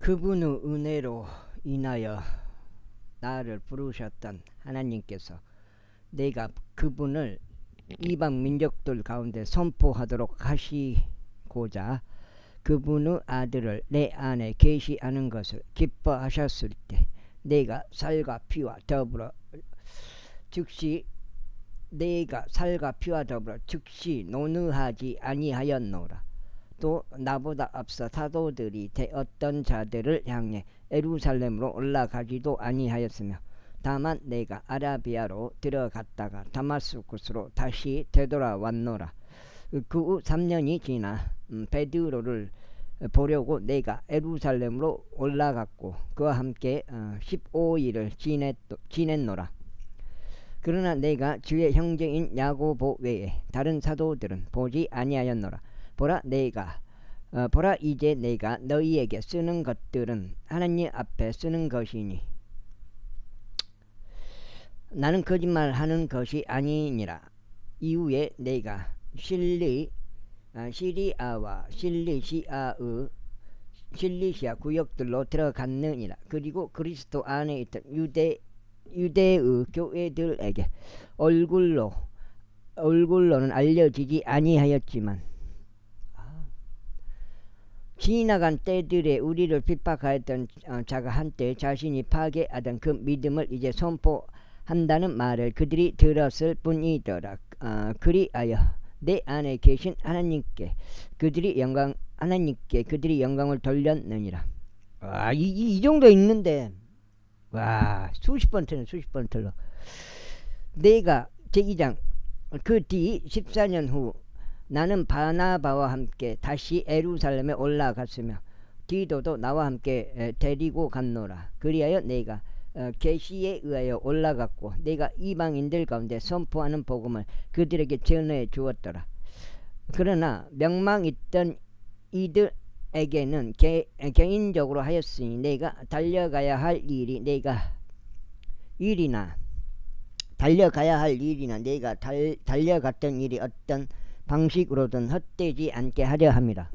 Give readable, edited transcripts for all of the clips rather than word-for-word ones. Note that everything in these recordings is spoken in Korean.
그분의 은혜로 인하여 나를 부르셨던 하나님께서 내가 그분을 이방 민족들 가운데 선포하도록 하시고자 그분의 아들을 내 안에 계시하는 것을 기뻐하셨을 때 내가 살과 피와 더불어 즉시 논의하지 아니하였노라. 또 나보다 앞서 사도들이 되었던 자들을 향해 예루살렘으로 올라가지도 아니하였으며 다만 내가 아라비아로 들어갔다가 다마스쿠스로 다시 되돌아왔노라. 그 후 3년이 지나 베드로를 보려고 내가 예루살렘으로 올라갔고 그와 함께 15일을 지냈노라. 그러나 내가 주의 형제인 야고보 외에 다른 사도들은 보지 아니하였노라. 보라 이제 내가 너희에게 쓰는 것들은 하나님 앞에 쓰는 것이니 나는 거짓말하는 것이 아니니라. 이후에 내가 시리아와 실리시아 구역들로 들어갔느니라. 그리고 그리스도 안에 있던 유대의 교회들에게 얼굴로는 알려지지 아니하였지만 지나간 때들에 우리를 핍박하였던 자가 한때 자신이 파괴하던 그 믿음을 이제 선포한다는 말을 그들이 들었을 뿐이더라. 그리하여 내 안에 계신 하나님께 그들이 영광을 돌렸느니라. 이 정도 읽는데 수십 번 틀려. 내가 제2장 그 뒤 14년 후 나는 바나바와 함께 다시 예루살렘에 올라갔으며 디도도 나와 함께 데리고 갔노라. 그리하여 내가 계시에 의하여 올라갔고 내가 이방인들 가운데 선포하는 복음을 그들에게 전해 주었더라. 그러나 명망 있던 이들에게는 개인적으로 하였으니 내가 달려가야 할 일이나 내가 달려갔던 일이 어떤 방식으로든 헛되지 않게 하려 함이라.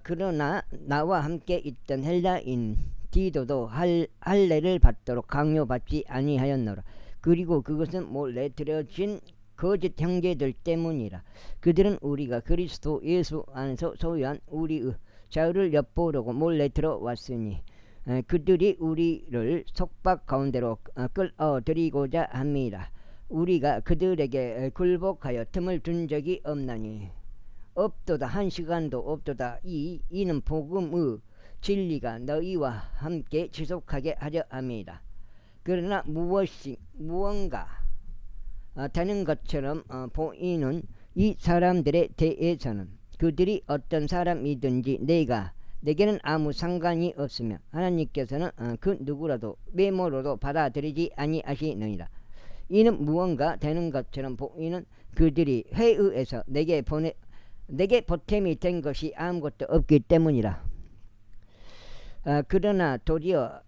그러나 나와 함께 있던 헬라인 디도도 할례를 받도록 강요받지 아니하였노라. 그리고 그것은 몰래 들여진 거짓 형제들 때문이라. 그들은 우리가 그리스도 예수 안에서 소유한 우리의 자유를 엿보려고 몰래 들어왔으니 그들이 우리를 속박 가운데로 끌어들이고자 합니다. 우리가 그들에게 굴복하여 틈을 준 적이 없나니 없도다 한 시간도 없도다. 이는 복음의 진리가 너희와 함께 지속하게 하려 함이다. 그러나 무언가 되는 것처럼 보이는 이 사람들에 대해서는 그들이 어떤 사람이든지 내게는 아무 상관이 없으며 하나님께서는 그 누구라도 외모로도 받아들이지 아니하시느니라. 이는 무언가 되는 것처럼 보이는 그들이 회의에서 내게 보탬이 된 것이 아무것도 없기 때문이라. 그러나 도리어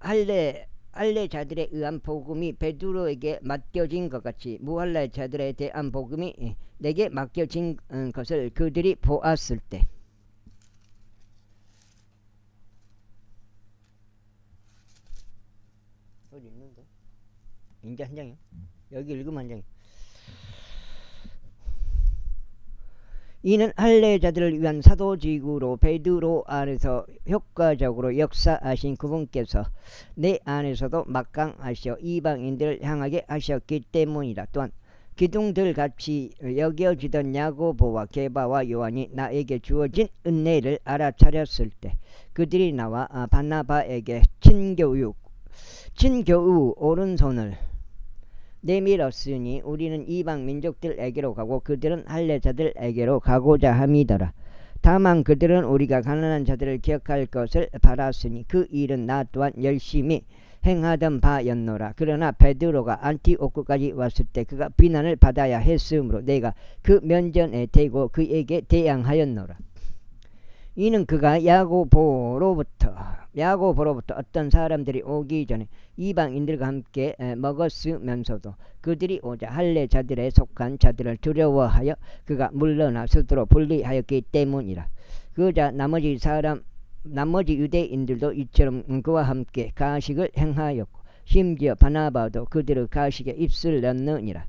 할례자들에 의한 복음이 베드로에게 맡겨진 것 같이 무할례자들에 대한 복음이 내게 맡겨진 것을 그들이 보았을 때 어디 있는데? 이제 한 장이요? 여기 읽으면 한 장이요. 이는 할례자들을 위한 사도직으로 베드로 안에서 효과적으로 역사하신 그분께서 내 안에서도 막강하시어 이방인들을 향하게 하셨기 때문이라. 또한 기둥들같이 여겨지던 야고보와 게바와 요한이 나에게 주어진 은혜를 알아차렸을 때 그들이 나와 바나바에게 친교의 오른손을 내밀었으니 우리는 이방 민족들에게로 가고 그들은 할례자들에게로 가고자 함이더라. 다만 그들은 우리가 가난한 자들을 기억할 것을 바랐으니 그 일은 나 또한 열심히 행하던 바였노라. 그러나 베드로가 안티오크까지 왔을 때 그가 비난을 받아야 했으므로 내가 그 면전에 대고 그에게 대항하였노라. 이는 그가 야고보로부터 어떤 사람들이 오기 전에 이방인들과 함께 먹었으면서도 그들이 오자 할례자들에 속한 자들을 두려워하여 그가 물러나 스스로 분리하였기 때문이라. 그러자 나머지 사람 나머지 유대인들도 이처럼 그와 함께 가식을 행하였고 심지어 바나바도 그들의 가식에 입술 넣느니라.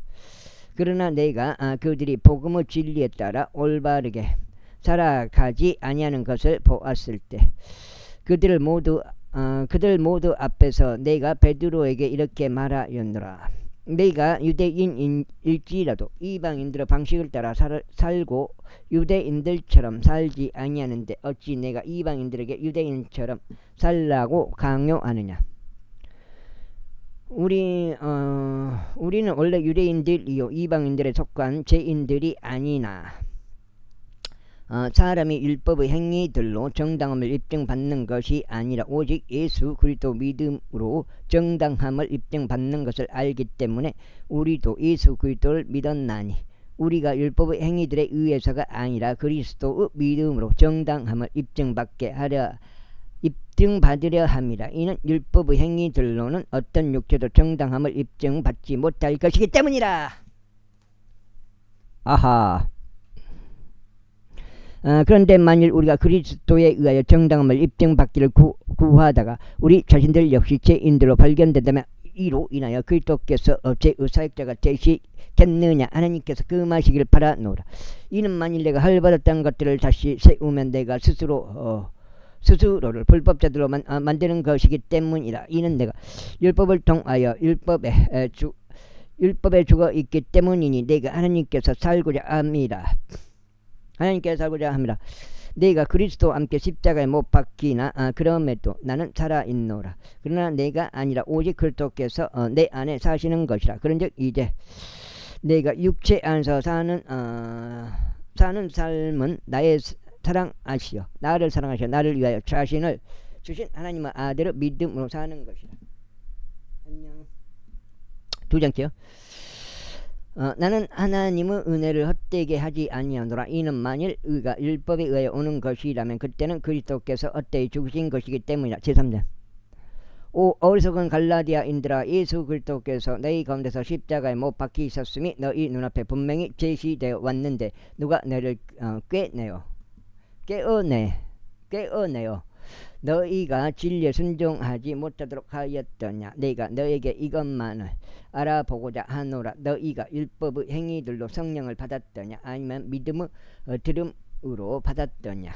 그러나 내가 그들이 복음의 진리에 따라 올바르게 살아가지 아니하는 것을 보았을 때 그들 모두 앞에서 내가 베드로에게 이렇게 말하였노라. 내가 유대인일지라도 이방인들의 방식을 따라 살고 유대인들처럼 살지 아니하는데 어찌 내가 이방인들에게 유대인처럼 살라고 강요하느냐. 우리는 원래 유대인들이요 이방인들에 속한 죄인들이 아니나 사람이 율법의 행위들로 정당함을 입증받는 것이 아니라 오직 예수 그리스도 믿음으로 정당함을 입증받는 것을 알기 때문에 우리도 예수 그리스도를 믿었나니 우리가 율법의 행위들에 의해서가 아니라 그리스도의 믿음으로 정당함을 입증받으려 함이라. 이는 율법의 행위들로는 어떤 육체도 정당함을 입증받지 못할 것이기 때문이라. 아하. 그런데 만일 우리가 그리스도에 의하여 정당함을 입증받기를 구하다가 우리 자신들 역시 죄인들로 발견된다면 이로 인하여 그리스도께서 죄의 사역자가 되시겠느냐. 하나님께서 금하시기를 바라노라. 이는 만일 내가 헐받았던 것들을 다시 세우면 내가 스스로를 불법자들로 만드는 것이기 때문이라. 이는 내가 율법을 통하여 율법에 죽어 있기 때문이니 내가 하나님께서 살고자 합니다. 내가 그리스도와 함께 십자가에 못 박히나 그럼에도 나는 살아있노라. 그러나 내가 아니라 오직 그리스도께서 내 안에 사시는 것이라. 그런즉 이제 내가 육체 안에서 사는 삶은 나를 사랑하시어 나를 위하여 자신을 주신 하나님의 아들을 믿음으로 사는 것이라. 안녕. 두 장째요. 나는 하나님의 은혜를 헛되게 하지 아니하노라. 이는 만일 의가 율법에 의하여 오는 것이라면 그때는 그리스도께서 헛되이 죽으신 것이기 때문이라. 제3장. 오 어리석은 갈라디아인들아, 예수 그리스도께서 너희 가운데서 십자가에 못 박히셨음이 너희 눈앞에 분명히 제시되어 왔는데 누가 너를 깨어내어 너희가 진리에 순종하지 못하도록 하였더냐. 내가 너에게 이것만을 알아보고자 하노라. 너희가 율법의 행위들로 성령을 받았더냐 아니면 믿음의 들음으로 받았더냐.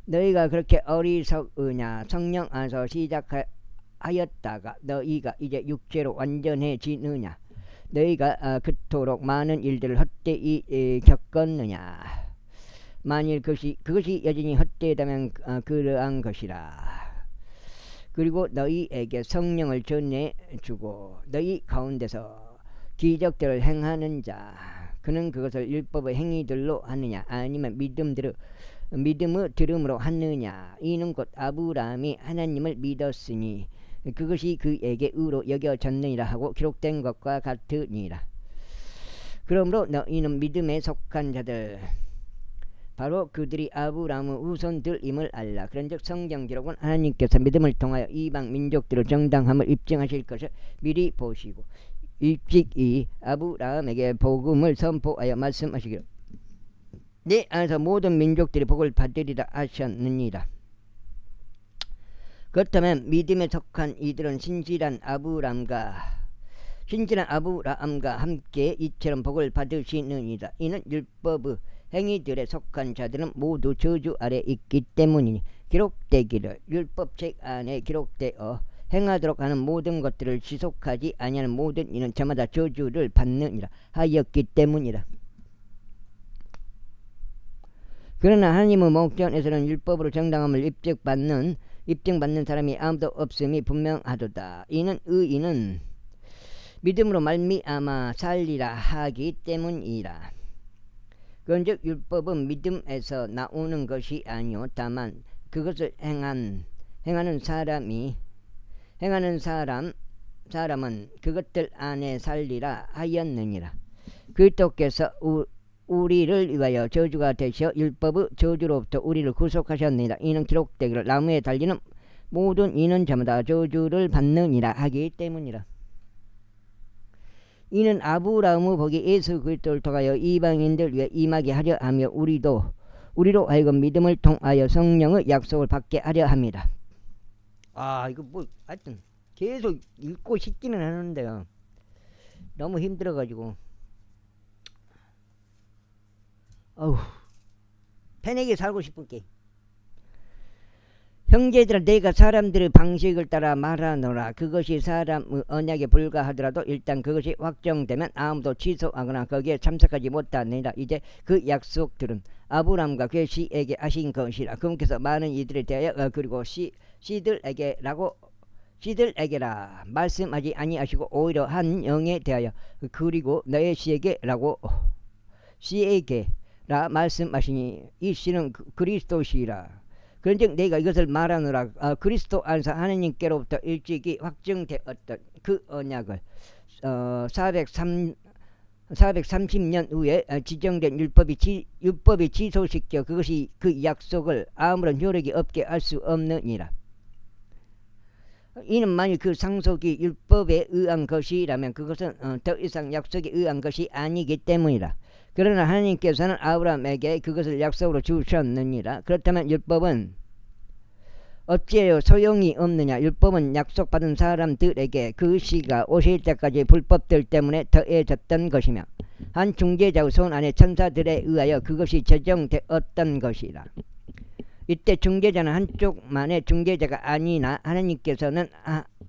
너희가 그렇게 어리석으냐. 성령 안에서 시작하였다가 너희가 이제 육체로 완전해지느냐. 너희가 그토록 많은 일들을 헛되이 겪었느냐. 만일 그것이 여전히 헛되다면 그러한 것이라. 그리고 너희에게 성령을 전해주고 너희 가운데서 기적들을 행하는 자 그는 그것을 율법의 행위들로 하느냐 아니면 믿음의 들음으로 하느냐. 이는 곧 아브라함이 하나님을 믿었으니 그것이 그에게 의로 여겨졌느니라 하고 기록된 것과 같으니라. 그러므로 너희는 믿음에 속한 자들 바로 그들이 아브라함의 후손들임을 알라. 그런즉 성경 기록은 하나님께서 믿음을 통하여 이방 민족들의 정당함을 입증하실 것을 미리 보시고 일찍이 아브라함에게 복음을 선포하여 말씀하시기를 내 안에서 모든 민족들이 복을 받으리라 하셨느니라. 그렇다면 믿음에 속한 이들은 신실한 아브라함과 함께 이처럼 복을 받으시느니라. 이는 율법의 행위들에 속한 자들은 모두 저주 아래 있기 때문이니 기록되기를 율법책 안에 기록되어 행하도록 하는 모든 것들을 지속하지 아니하는 모든 이는 저마다 저주를 받느니라 하였기 때문이라. 그러나 하나님의 목전에서는 율법으로 정당함을 입증받는 사람이 아무도 없음이 분명하도다. 이는 의인은 믿음으로 말미암아 살리라 하기 때문이라. 그런즉 율법은 믿음에서 나오는 것이 아니요 다만 그것을 행하는 사람은 그것들 안에 살리라 하였느니라. 그리스도께서 우리를 위하여 저주가 되셔 율법의 저주로부터 우리를 구속하셨느니라. 이는 기록되기를 나무에 달리는 모든 이는 저마다 저주를 받느니라 하기 때문이라. 이는 아브라함의 복이 예수 그리스도를 통하여 이방인들 위해 임하게 하려 하며 우리도 우리로 하여금 믿음을 통하여 성령의 약속을 받게 하려 합니다. 이거 뭐 하여튼 계속 읽고 싶기는 하는데요. 너무 힘들어가지고 편하게 살고 싶을게. 형제들아, 내가 사람들의 방식을 따라 말하노라. 그것이 사람의 언약에 불과하더라도 일단 그것이 확정되면 아무도 취소하거나 거기에 참석하지 못하느니라. 이제 그 약속들은 아브람과 그 씨에게 하신 것이라. 그분께서 많은 이들에 대하여 그리고 씨들에게라 말씀하지 아니하시고 오히려 한 영에 대하여 그리고 너의 씨에게라 말씀하시니 이 씨는 그리스도시라. 그런즉 내가 이것을 말하노라. 그리스도 안에서 하나님께로부터 일찍이 확정되었던 그 언약을 430년 후에 지정된 율법이 취소시켜 그것이 그 약속을 아무런 효력이 없게 할 수 없느니라. 이는 만일 그 상속이 율법에 의한 것이라면 그것은 더 이상 약속에 의한 것이 아니기 때문이라. 그러나 하나님께서는 아브라함에게 그것을 약속으로 주셨느니라. 그렇다면 율법은 어찌하여 소용이 없느냐. 율법은 약속받은 사람들에게 그 시가 오실 때까지 불법들 때문에 더해졌던 것이며 한 중재자의 손 안에 천사들에 의하여 그것이 제정되었던 것이라. 이때 중재자는 한쪽만의 중재자가 아니나 하나님께서는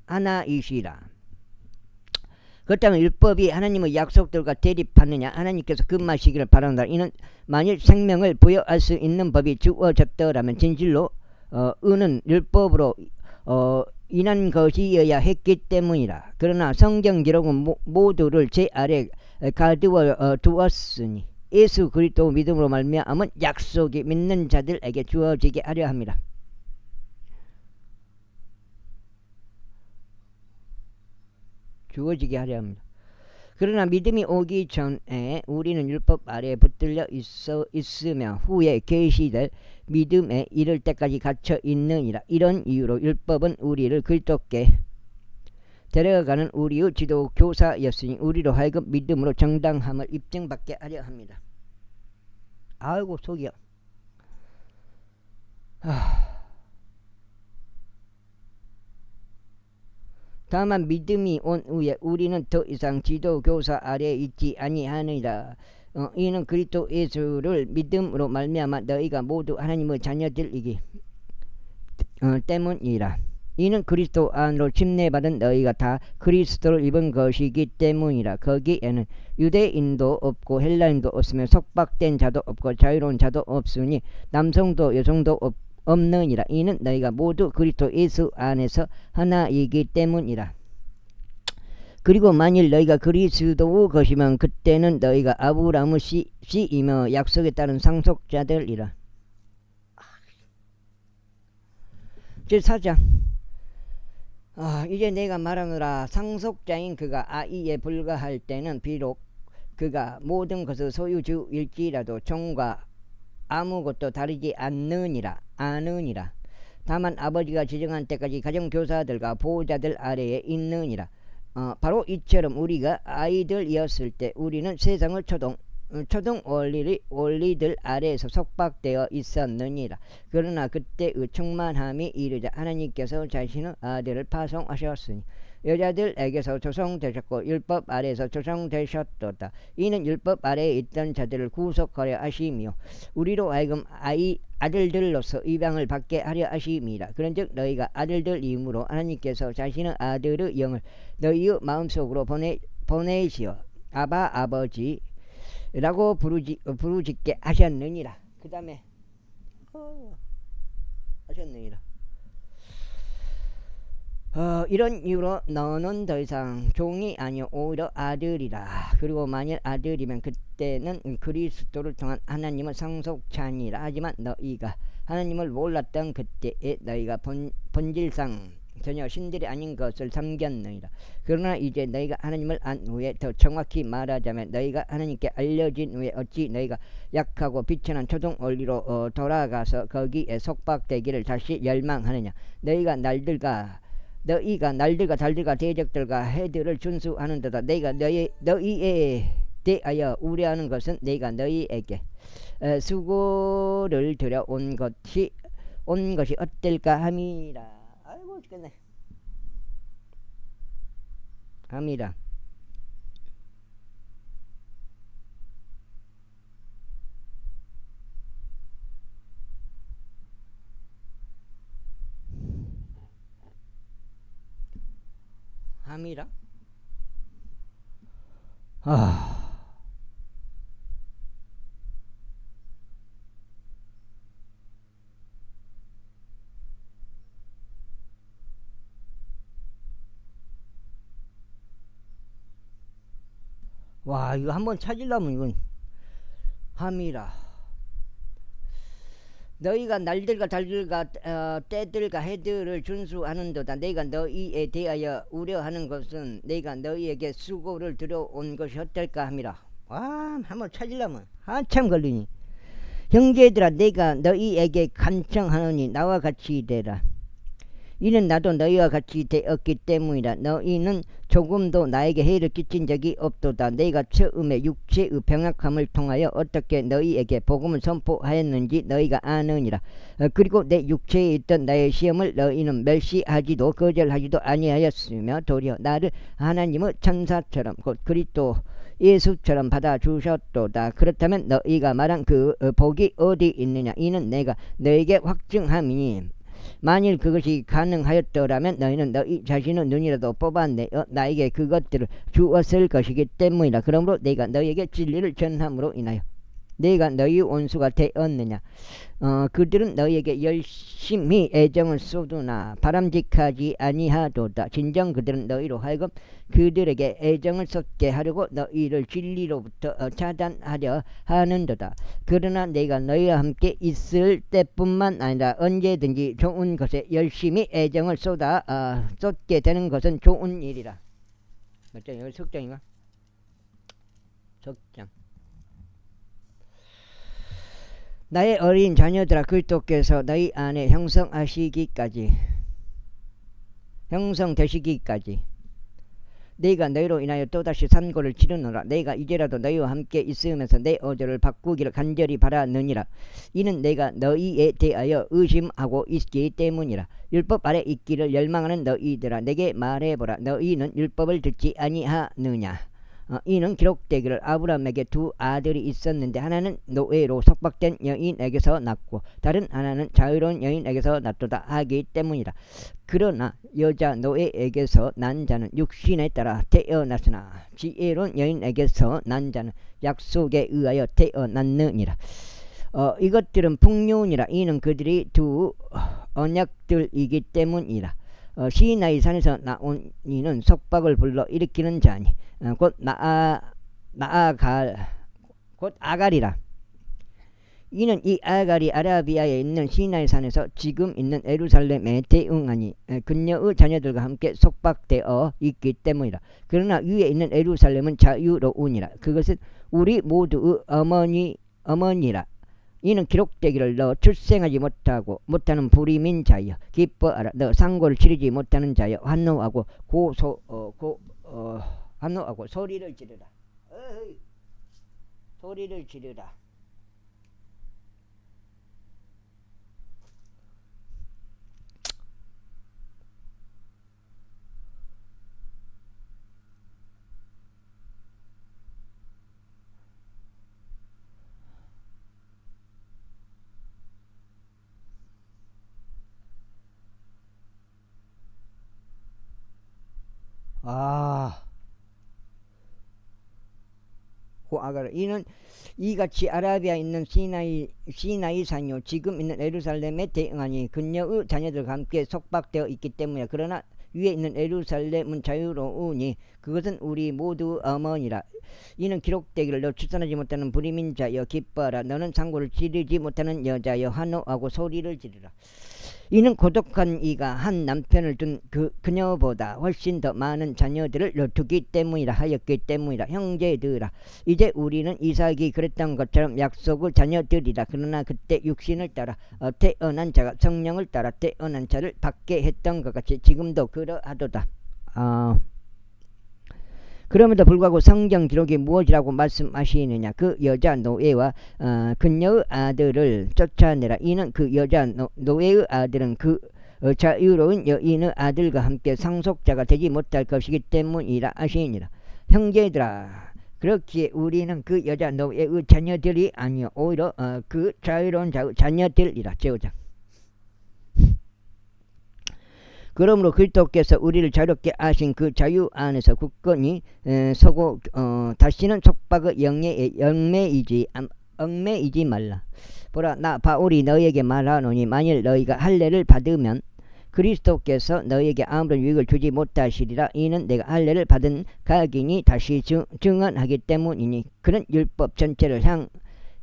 하나이시라. 그렇다면 율법이 하나님의 약속들과 대립하느냐. 하나님께서 금하시기를 바란다. 이는 만일 생명을 부여할 수 있는 법이 주어졌더라면 진실로 의는 율법으로 인한 것이어야 했기 때문이라. 그러나 성경 기록은 모두를 제 아래 가두어 두었으니 예수 그리스도 믿음으로 말미암은 약속이 믿는 자들에게 주어지게 하려 합니다. 주어지게 하려 합니다. 그러나 믿음이 오기 전에 우리는 율법 아래에 붙들려 있으며 후에 계시될 믿음에 이를 때까지 갇혀 있느니라. 이런 이유로 율법은 우리를 그리스도께 데려가는 우리의 지도교사였으니 우리로 하여금 믿음으로 정당함을 입증받게 하려 합니다. 아이고 속이야. 다만 믿음이 온 후에 우리는 더 이상 지도교사 아래에 있지 아니하느니라. 이는 그리스도 예수를 믿음으로 말미암아 너희가 모두 하나님의 자녀들이기 때문이라. 이는 그리스도 안으로 침례받은 너희가 다 그리스도를 입은 것이기 때문이라. 거기에는 유대인도 없고 헬라인도 없으며 속박된 자도 없고 자유로운 자도 없으니 남성도 여성도 없느니라. 이는 너희가 모두 그리스도 예수 안에서 하나이기 때문이라. 그리고 만일 너희가 그리스도의 것이면 그때는 너희가 아브라함의 씨이며 약속에 따른 상속자들이라. 제4장 이제 내가 말하노라. 상속자인 그가 아이에 불과할 때는 비록 그가 모든 것의 소유주일지라도 종과 아무것도 다르지 아느니라. 다만 아버지가 지정한 때까지 가정교사들과 보호자들 아래에 있느니라. 바로 이처럼 우리가 아이들이었을 때 우리는 세상을 초동 원리들 아래에서 속박되어 있었느니라. 그러나 그때의 충만함이 이르자 하나님께서 자신의 아들을 파송하셨으니 여자들에게서 조성되셨고 율법 아래에서 조성되셨도다. 이는 율법 아래에 있던 자들을 구속하려 하시며 우리로 하여금 아들들로서 입양을 받게 하려 하심이라. 그런즉 너희가 아들들이므로 하나님께서 자신의 아들의 영을 너희의 마음속으로 보내시어 아바 아버지 라고 부르짖게 하셨느니라. 그 다음에 하셨느니라. 이런 이유로 너는 더 이상 종이 아니요 오히려 아들이라. 그리고 만일 아들이면 그때는 그리스도를 통한 하나님의 상속자니라. 하지만 너희가 하나님을 몰랐던 그때에 너희가 본질상 전혀 신들이 아닌 것을 섬겼느니라. 그러나 이제 너희가 하나님을 안 후에 더 정확히 말하자면 너희가 하나님께 알려진 후에 어찌 너희가 약하고 비천한 초동 원리로 돌아가서 거기에 속박되기를 다시 열망하느냐. 너희가 날들과 달들과 대적들과 해들을 준수하는 데다 너희가 너희에 대하여 우려하는 것은 너희가 너희에게 수고를 들여 온 것이 어떨까 함이라. 아이고 죽겠네. 함이라. 함이라. 와, 이거 한번 찾으려면 이건 함이라. 너희가 날들과 달들과 때들과 해들을 준수하는도다. 내가 너희에 대하여 우려하는 것은 내가 너희에게 수고를 들여온 것이 어떨까 함이라. 와, 한번 찾으려면 한참 걸리니. 형제들아, 내가 너희에게 간청하노니 나와 같이 되라. 이는 나도 너희와 같이 되었기 때문이라. 너희는 조금도 나에게 해를 끼친 적이 없도다. 내가 처음에 육체의 병약함을 통하여 어떻게 너희에게 복음을 선포하였는지 너희가 아느니라. 그리고 내 육체에 있던 나의 시험을 너희는 멸시하지도 거절하지도 아니하였으며 도리어 나를 하나님의 천사처럼 곧 그리스도 예수처럼 받아주셨도다. 그렇다면 너희가 말한 그 복이 어디 있느냐. 이는 내가 너에게 확증함이니 만일 그것이 가능하였더라면 너희는 너희 자신의 눈이라도 뽑아내어 나에게 그것들을 주었을 것이기 때문이라. 그러므로 내가 너희에게 진리를 전함으로 인하여 내가 너희 원수가 되었느냐. 그들은 너희에게 열심히 애정을 쏟으나 바람직하지 아니하도다. 진정 그들은 너희로 하여금 그들에게 애정을 쏟게 하려고 너희를 진리로부터 차단하려 하는도다. 그러나 내가 너희와 함께 있을 때뿐만 아니라 언제든지 좋은 것에 열심히 애정을 쏟게 되는 것은 좋은 일이라. 맞죠? 여기 석장인가? 석장. 나의 어린 자녀들아, 그리스도께서 너희 안에 형성되시기까지 내가 너희로 인하여 또다시 산고를 치르노라. 내가 이제라도 너희와 함께 있으면서 내 어조를 바꾸기를 간절히 바라느니라. 이는 내가 너희에 대하여 의심하고 있기 때문이라. 율법 아래 있기를 열망하는 너희들아, 내게 말해보라. 너희는 율법을 듣지 아니하느냐. 이는 기록되기를 아브라함에게 두 아들이 있었는데 하나는 노예로 속박된 여인에게서 낳고 다른 하나는 자유로운 여인에게서 낳도다 하기 때문이라. 그러나 여자 노예에게서 난 자는 육신에 따라 태어났으나 지혜로운 여인에게서 난 자는 약속에 의하여 태어났느니라. 이것들은 풍요니라. 이는 그들이 두 언약들이기 때문이라. 시나이 산에서 나온 이는 속박을 불러 일으키는 자니 곧 아갈이라. 이는 이 아갈이 아라비아에 있는 시나이 산에서 지금 있는 에루살렘에 대응하니 그녀의 자녀들과 함께 속박되어 있기 때문이라. 그러나 위에 있는 에루살렘은 자유로우니라. 그것은 우리 모두의 어머니라. 이는 기록되기를 너 출생하지 못하는 불임인 자여 기뻐하라. 너 상고를 치르지 못하는 자여 환호하고 환호하고 소리를 지르라. 소리를 지르라. 아갈. 이는 이같이 아라비아에 있는 시나이 산이요 지금 있는 에루살렘에 대응하니 그녀의 자녀들과 함께 속박되어 있기 때문이야. 그러나 위에 있는 에루살렘은 자유로우니 그것은 우리 모두 어머니라. 이는 기록되기를 너 출산하지 못하는 불임인 자여 기뻐하라. 너는 상고를 치르지 못하는 여자여 환호하고 소리를 지르라. 이는 고독한 이가 한 남편을 둔 그녀보다 훨씬 더 많은 자녀들을 두기 때문이라 하였기 때문이라. 형제들아, 이제 우리는 이삭이 그랬던 것처럼 약속의 자녀들이라. 그러나 그때 육신을 따라 태어난 자가 성령을 따라 태어난 자를 받게 했던 것 같이 지금도 그러하도다. 그럼에도 불구하고 성경 기록이 무엇이라고 말씀하시느냐. 그 여자 노예와 그녀의 아들을 쫓아내라. 이는 그 여자 노예의 아들은 그 자유로운 여인의 아들과 함께 상속자가 되지 못할 것이기 때문이라 하시니라. 형제들아, 그렇기에 우리는 그 여자 노예의 자녀들이 아니요 오히려 그 자유로운 자녀들이라. 제오장. 그러므로 그리스도께서 우리를 자유롭게 하신 그 자유 안에서 굳건히 서고 다시는 속박의 얽매이지 말라. 보라, 나 바울이 너희에게 말하노니 만일 너희가 할례를 받으면 그리스도께서 너희에게 아무런 유익을 주지 못하시리라. 이는 내가 할례를 받은 각인이 다시 증언하기 때문이니 그는 율법 전체를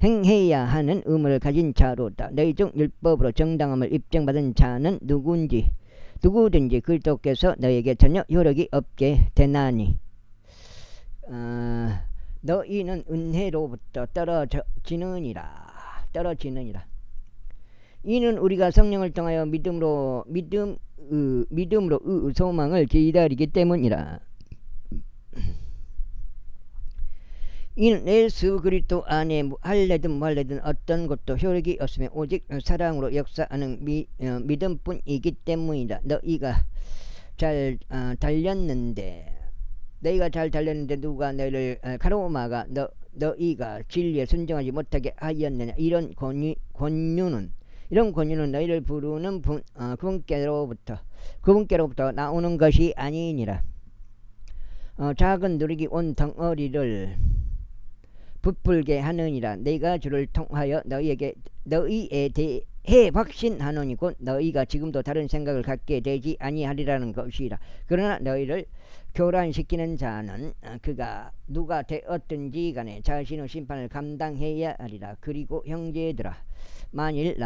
행해야 하는 의무를 가진 자로다. 너희 중 율법으로 정당함을 입증받은 자는 누구든지 그리스도께서 너에게 전혀 효력이 없게 되나니 너희는 은혜로부터 떨어지느니라. 이는 우리가 성령을 통하여 믿음으로 소망을 기다리기 때문이라. 이는 예수 그리스도 안에 할례든 무할례든 어떤 것도 효력이 없으며 오직 사랑으로 역사하는 믿음뿐이기 때문이다. 너희가 잘 달렸는데 누가 너희를 가로막아 너희가 진리에 순종하지 못하게 하였느냐. 이런 권유는 너희를 부르는 그분께로부터 나오는 것이 아니니라. 작은 누룩이 온 덩어리를 부풀게 하느니라. 내가 주를 통하여 너희에 대해 확신하노니 곧 너희가 지금도 다른 생각을 갖게 되지 아니하리라는 것이라. 그러나 너희를 교란시키는 자는 그가 누가 되었든지 간에 자신의 심판을 감당해야 하리라. 그리고 형제들아, 만일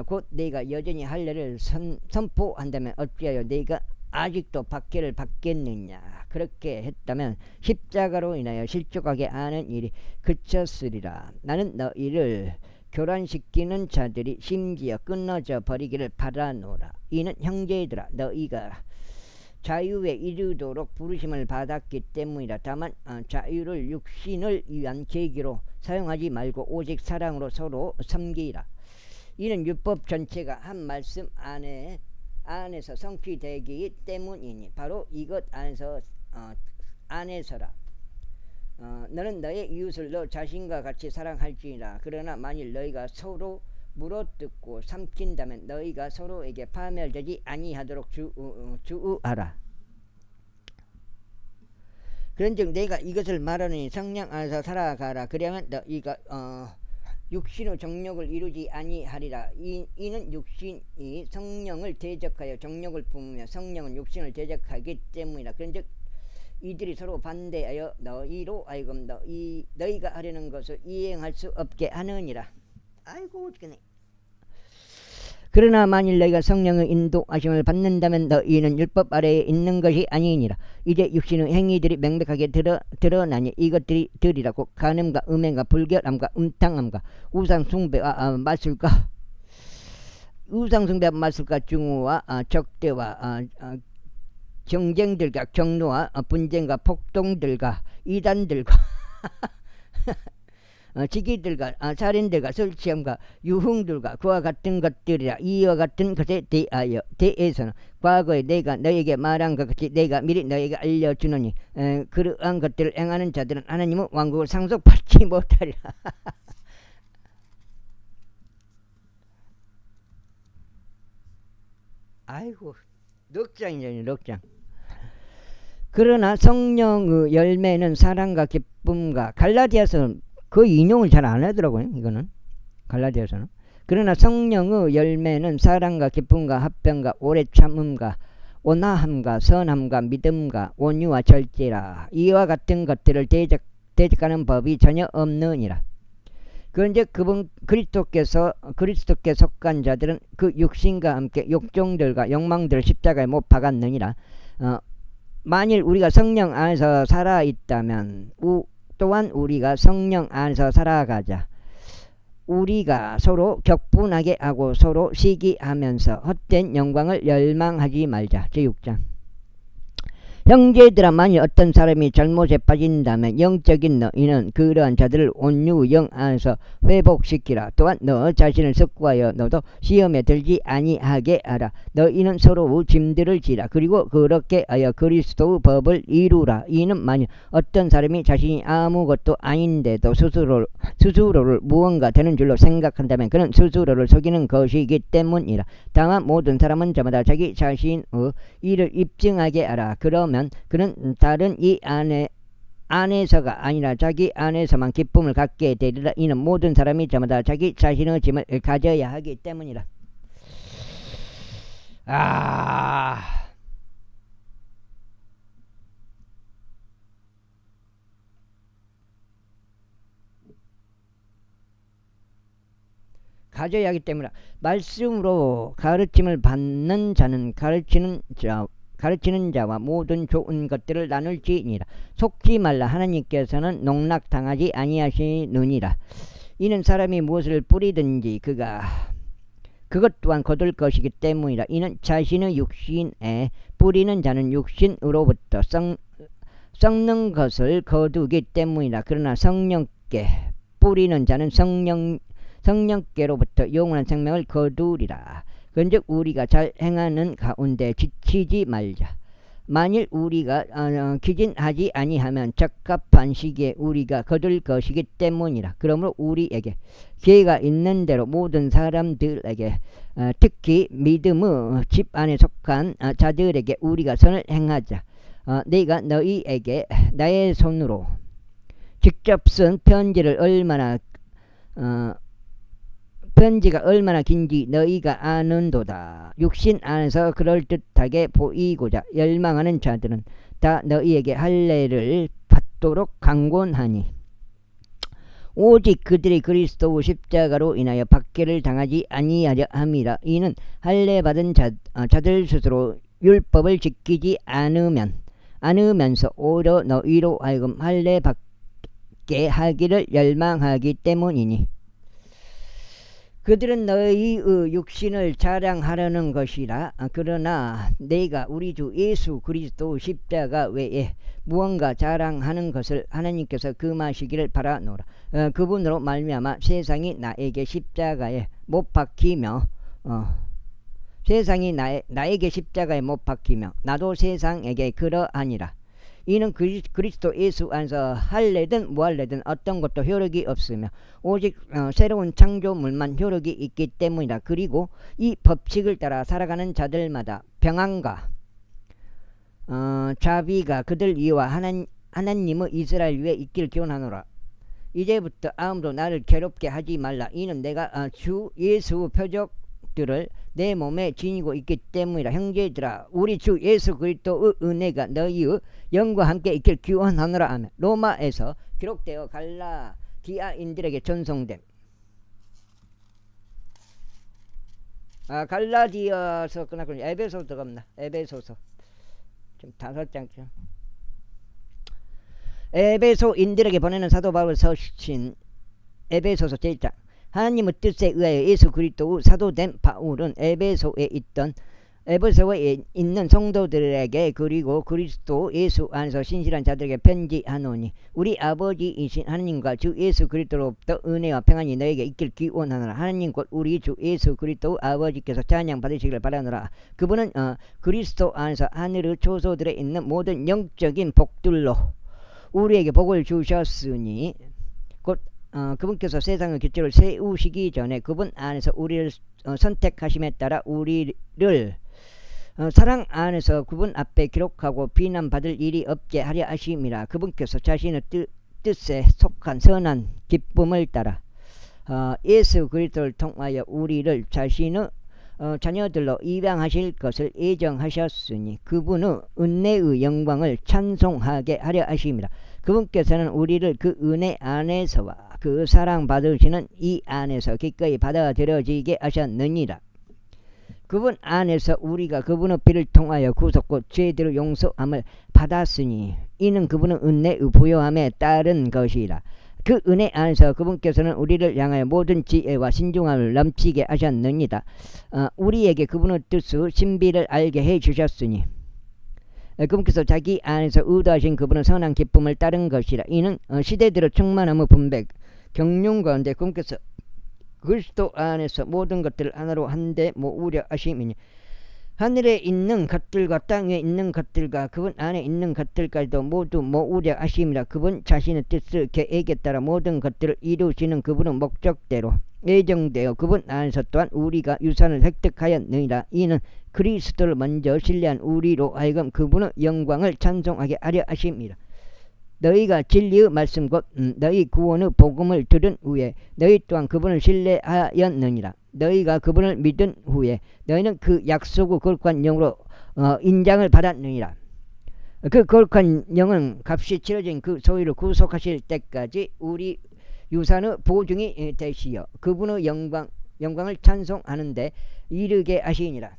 곧 내가 여전히 할례를 선포한다면 어찌하여 내가 아직도 박해를 받겠느냐. 그렇게 했다면 십자가로 인하여 실족하게 하는 일이 그쳤으리라. 나는 너희를 교란시키는 자들이 심지어 끊어져 버리기를 바라노라. 이는 형제들아, 너희가 자유에 이르도록 부르심을 받았기 때문이라. 다만 자유를 육신을 위한 계기로 사용하지 말고 오직 사랑으로 서로 섬기라. 이는 율법 전체가 한 말씀 안에서 성취되기 때문이니 바로 이것 안에서라. 너는 너의 이웃을 너 자신과 같이 사랑할지니라. 그러나 만일 너희가 서로 물어뜯고 삼킨다면 너희가 서로에게 파멸되지 아니하도록 주의하라. 그런즉 내가 이것을 말하노니 성령 안에서 살아가라. 그러면 너희가 육신의 정욕을 이루지 아니하리라. 이는 육신이 성령을 대적하여 정욕을 품으며 성령은 육신을 대적하기 때문이라. 그런즉 이들이 서로 반대하여 너희로 하여금 너희가 하려는 것을 이행할 수 없게 하느니라. 아이고 죽겠네. 그러나 만일 너희가 성령의 인도하심을 받는다면 너희는 율법 아래에 있는 것이 아니니라. 이제 육신의 행위들이 명백하게 드러나니 이것들이 들이라고 간음과 음행과 불결함과 음탕함과 우상숭배와 마술과 중후와 적대와 경쟁들과 경노와 분쟁과 폭동들과 이단들과 지기들과 살인들과 술취함과 유흥들과 그와 같은 것들이라. 이와 같은 것에 대해서는 과거에 내가 너에게 말한 것 같이 내가 미리 너에게 알려주노니 그러한 것들을 행하는 자들은 하나님의 왕국을 상속받지 못하리라. 아이고, 넉장이잖아요, 넉장. 그러나 성령의 열매는 사랑과 기쁨과, 갈라디아서는 그 인용을 잘 안 하더라고요. 이거는 갈라디아서는. 그러나 성령의 열매는 사랑과 기쁨과 합병과 오래 참음과 온화함과 선함과 믿음과 온유와 절제라. 이와 같은 것들을 대적하는 법이 전혀 없느니라. 그런즉 그리스도께 속한 자들은 그 육신과 함께 욕종들과 욕망들을 십자가에 못 박았느니라. 만일 우리가 성령 안에서 살아있다면 또한 우리가 성령 안에서 살아가자. 우리가 서로 격분하게 하고 서로 시기하면서 헛된 영광을 열망하지 말자. 제6장. 형제들아, 만일 어떤 사람이 잘못에 빠진다면 영적인 너희는 그러한 자들을 온유 영 안에서 회복시키라. 또한 너 자신을 석구하여 너도 시험에 들지 아니하게 하라. 너희는 서로 짐들을 지라. 그리고 그렇게 하여 그리스도의 법을 이루라. 이는 만일 어떤 사람이 자신이 아무것도 아닌데도 스스로를 무언가 되는 줄로 생각한다면 그는 스스로를 속이는 것이기 때문이라. 다만 모든 사람은 저마다 자기 자신의 일을 입증하게 하라. 그러면 그는 다른 이 안에서가 아니라 자기 안에서만 기쁨을 갖게 되리라. 이는 모든 사람이 저마다 자기 자신의 짐을 가져야 하기 때문이라. 가져야 하기 때문이라. 말씀으로 가르침을 받는 자는 가르치는 자와 모든 좋은 것들을 나눌지니라. 속지 말라. 하나님께서는 농락당하지 아니하시느니라. 이는 사람이 무엇을 뿌리든지 그것 또한 거둘 것이기 때문이라. 이는 자신의 육신에 뿌리는 자는 육신으로부터 썩는 것을 거두기 때문이라. 그러나 성령께 뿌리는 자는 성령께로부터 영원한 생명을 거두리라. 그런즉 우리가 잘 행하는 가운데 지치지 말자. 만일 우리가 기진하지 아니하면 적합한 시기에 우리가 거둘 것이기 때문이라. 그러므로 우리에게 기회가 있는 대로 모든 사람들에게 특히 믿음의 집 안에 속한 자들에게 우리가 선을 행하자. 내가 너희에게 나의 손으로 직접 쓴 편지가 얼마나 긴지 너희가 아는도다. 육신 안에서 그럴듯하게 보이고자 열망하는 자들은 다 너희에게 할례를 받도록 강권하니 오직 그들이 그리스도 십자가로 인하여 박해를 당하지 아니하려 함이라. 이는 할례 받은 자들 스스로 율법을 지키지 않으면서 오히려 너희로 하여금 할례 받게 하기를 열망하기 때문이니 그들은 너희의 육신을 자랑하려는 것이라. 그러나 내가 우리 주 예수 그리스도 십자가 외에 무언가 자랑하는 것을 하나님께서 금하시기를 바라노라. 그분으로 말미암아 세상이 나에게 십자가에 못 박히며 나에게 십자가에 못 박히며 나도 세상에게 그러하니라. 이는 그리스도 예수 안에서 할례든 무할례든 어떤 것도 효력이 없으며 오직 새로운 창조물만 효력이 있기 때문이라. 그리고 이 법칙을 따라 살아가는 자들마다 평안과 자비가 그들 위와 하나님의 이스라엘 위에 있기를 기원하노라. 이제부터 아무도 나를 괴롭게 하지 말라. 이는 내가 주 예수 표적들을 내 몸에 지니고 있기 때문이라. 형제들아, 우리 주 예수 그리스도의 은혜가 너희의 영과 함께 있길 기원하노라 하며 로마에서 기록되어 갈라디아인들에게 전송됨. 갈라디아서 끝났군요. 에베소 들어갑니다. 에베소서 지금 5장쯤. 에베소인들에게 보내는 사도 바울 서신 에베소서 제1장. 하나님의 뜻에 의하여 예수 그리스도의 사도된 바울은 에베소에 있는 성도들에게 그리고 그리스도 예수 안에서 신실한 자들에게 편지하노니 우리 아버지이신 하나님과 주 예수 그리스도로부터 은혜와 평안이 너에게 있길 기원하노라. 하나님 곧 우리 주 예수 그리스도 아버지께서 찬양 받으시기를 바라노라. 그분은 그리스도 안에서 하늘의 초소들에 있는 모든 영적인 복들로 우리에게 복을 주셨으니 곧 그분께서 세상의 기초를 세우시기 전에 그분 안에서 우리를 선택하심에 따라 우리를 사랑 안에서 그분 앞에 기록하고 비난받을 일이 없게 하려 하심이라. 그분께서 자신의 뜻에 속한 선한 기쁨을 따라 예수 그리스도를 통하여 우리를 자신의 자녀들로 입양하실 것을 예정하셨으니 그분의 은혜의 영광을 찬송하게 하려 하심이라. 그분께서는 우리를 그 은혜 안에서와 그 사랑 받으시는 이 안에서 기꺼이 받아들여지게 하셨느니라. 그분 안에서 우리가 그분의 피를 통하여 구속고 죄들의 용서함을 받았으니 이는 그분의 은혜의 부요함에 따른 것이라. 그 은혜 안에서 그분께서는 우리를 향하여 모든 지혜와 신중함을 넘치게 하셨느니라. 우리에게 그분의 뜻의 신비를 알게 해 주셨으니 그분께서 자기 안에서 의도하신 그분은 선한 기쁨을 따른 것이라. 이는 시대들의 충만함의 분백 경륜 가운데 그분께서 그리스도 안에서 모든 것들을 하나로 한데 모으려 하심이니 하늘에 있는 것들과 땅 위에 있는 것들과 그분 안에 있는 것들까지도 모두 모으려 하심이라. 그분 자신의 뜻을 계획에 따라 모든 것들을 이루시는 그분은 목적대로 예정되어 그분 안에서 또한 우리가 유산을 획득하였느니라. 이는 그리스도를 먼저 신뢰한 우리로 하여금 그분의 영광을 찬송하게 하려 하심이라. 너희가 진리의 말씀 곧 너희 구원의 복음을 들은 후에 너희 또한 그분을 신뢰하였느니라. 너희가 그분을 믿은 후에 너희는 그 약속의 거룩한 영으로 인장을 받았느니라. 그 거룩한 영은 값이 치러진 그 소유를 구속하실 때까지 우리 유산의 보증이 되시어 그분의 영광을 찬송하는데 이르게 하시니라.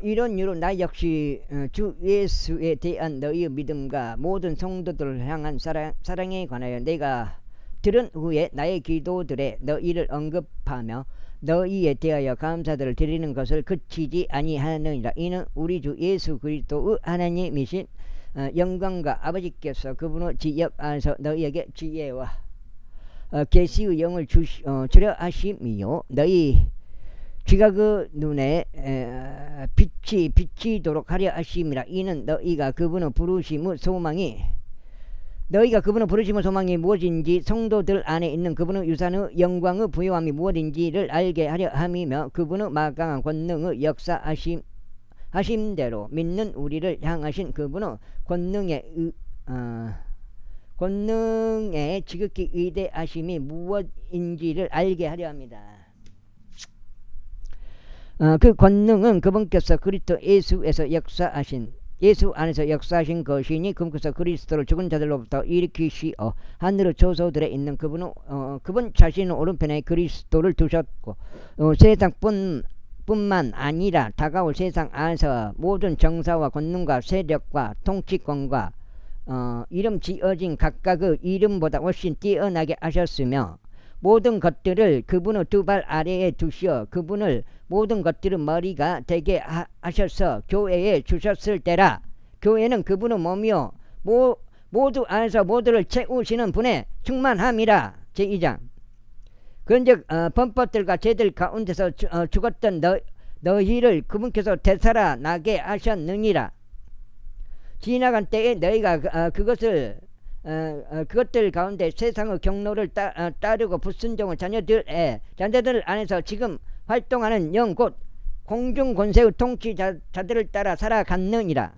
이런 이유로 나 역시 주 예수에 대한 너희의 믿음과 모든 성도들을 향한 사랑에 관하여 내가 들은 후에 나의 기도들에 너희를 언급하며 너희에 대하여 감사들을 드리는 것을 그치지 아니하느니라. 이는 우리 주 예수 그리스도의 하나님이신 영광과 아버지께서 그분의 지역 안에서 너희에게 지혜와 계시의 영을 주려 하심이요 너희 귀가 그 눈에 빛이 비치도록 하려 하심이라. 이는 너희가 그분의 부르심의 소망이 무엇인지 성도들 안에 있는 그분의 유산의 영광의 부요함이 무엇인지를 알게 하려 함이며 그분의 막강한 권능의 역사하심대로 믿는 우리를 향하신 그분의 권능의 지극히 위대하심이 무엇인지를 알게 하려 합니다. 그 권능은 그분께서 그리스도 예수 안에서 역사하신 것이니 그분께서 그리스도를 죽은 자들로부터 일으키시어 하늘의 조소들에 있는 그분 자신의 오른편에 그리스도를 두셨고 세상뿐만 아니라 다가올 세상 안에서 모든 정사와 권능과 세력과 통치권과 이름 지어진 각각의 이름보다 훨씬 뛰어나게 하셨으며 모든 것들을 그분의 두 발 아래에 두시어 그분을 모든 것들의 머리가 되게 하셔서 교회에 주셨을 때라. 교회는 그분의 몸이요 모두 안에서 모두를 채우시는 분의 충만함이라. 제2장 그런즉 범법들과 죄들 가운데서 죽었던 너희를 그분께서 되살아나게 하셨느니라. 지나간 때에 너희가 그것들 가운데 세상의 경로를 따르고 불순종의 자녀들 안에서 지금 활동하는 영 곧 공중 권세의 통치자들을 따라 살아갔느니라.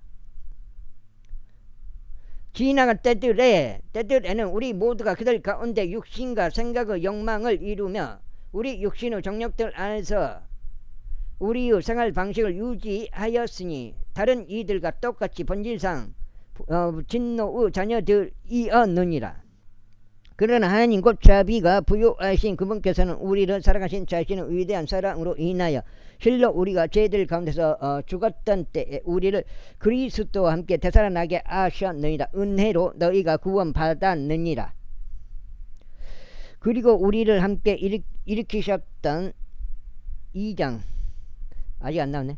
지나간 때들에는 우리 모두가 그들 가운데 육신과 생각의 욕망을 이루며 우리 육신의 정욕들 안에서 우리의 생활 방식을 유지하였으니 다른 이들과 똑같이 본질상 진노의 자녀들이었느니라. 그러나 하나님 곧 자비가 부요하신 그분께서는 우리를 사랑하신 자신의 위대한 사랑으로 인하여 실로 우리가 죄들 가운데서 죽었던 때에 우리를 그리스도와 함께 되살아나게 하셨느니라. 은혜로 너희가 구원받았느니라. 그리고 우리를 함께 일으키셨던 2장 아직 안 나오네.